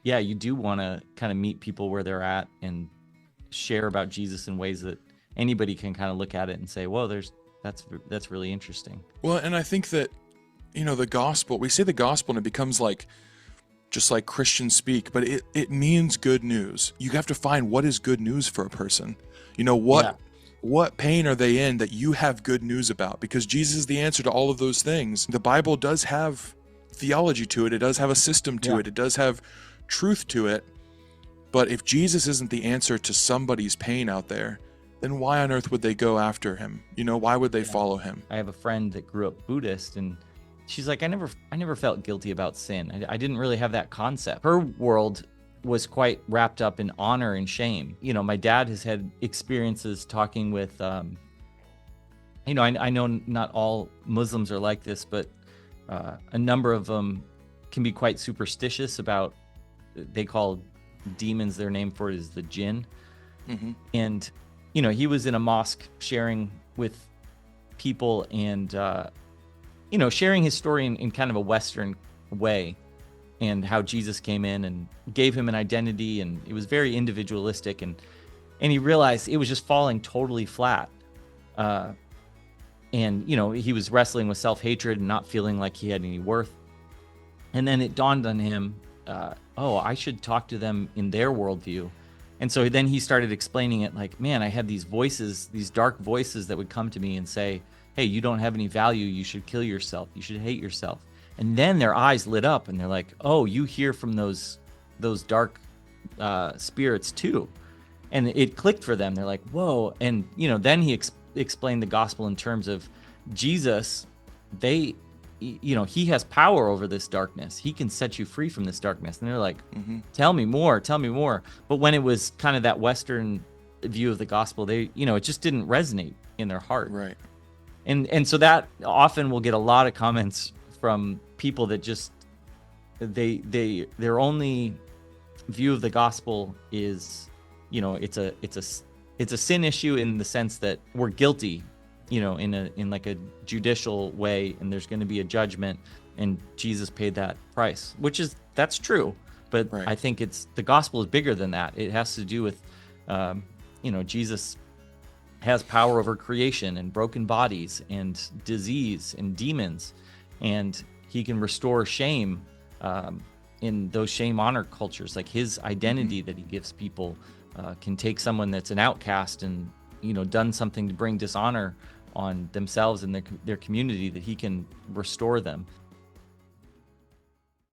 yeah, you do want to kind of meet people where they're at and share about Jesus in ways that anybody can kind of look at it and say, "Whoa, that's really interesting." Well, and I think that, the gospel, we say the gospel and it becomes like just like Christian speak, but it means good news. You have to find what is good news for a person. Yeah, What pain are they in that you have good news about? Because Jesus is the answer to all of those things. The Bible does have theology to it. It does have a system to yeah, it. It does have truth to it. But if Jesus isn't the answer to somebody's pain out there, then why on earth would they go after him? Why would they yeah. follow him? I have a friend that grew up Buddhist, and she's like, I never felt guilty about sin. I didn't really have that concept. Her world was quite wrapped up in honor and shame. My dad has had experiences talking with, I know not all Muslims are like this, but a number of them can be quite superstitious about, they call demons, their name for it is the jinn. Hmm. And, he was in a mosque sharing with people and, sharing his story in kind of a Western way, and how Jesus came in and gave him an identity, and it was very individualistic, and he realized it was just falling totally flat. And he was wrestling with self-hatred and not feeling like he had any worth. And then it dawned on him, oh, I should talk to them in their worldview. And so then he started explaining it like, man, I had these voices, these dark voices that would come to me and say, hey, you don't have any value. You should kill yourself. You should hate yourself. And then their eyes lit up and they're like, oh, you hear from those dark spirits too. And it clicked for them. They're like, whoa. And, then he explained the gospel in terms of Jesus. He has power over this darkness. He can set you free from this darkness. And they're like, Hmm. tell me more. But when it was kind of that Western view of the gospel, it just didn't resonate in their heart. Right. And so that often will get a lot of comments from people that just, their only view of the gospel is, it's a sin issue in the sense that we're guilty, in like a judicial way, and there's going to be a judgment, and Jesus paid that price, that's true. But Right. I think the gospel is bigger than that. It has to do with, Jesus has power over creation and broken bodies and disease and demons, and he can restore shame in those shame honor cultures. Like his identity that he gives people can take someone that's an outcast and done something to bring dishonor on themselves and their community, that he can restore them.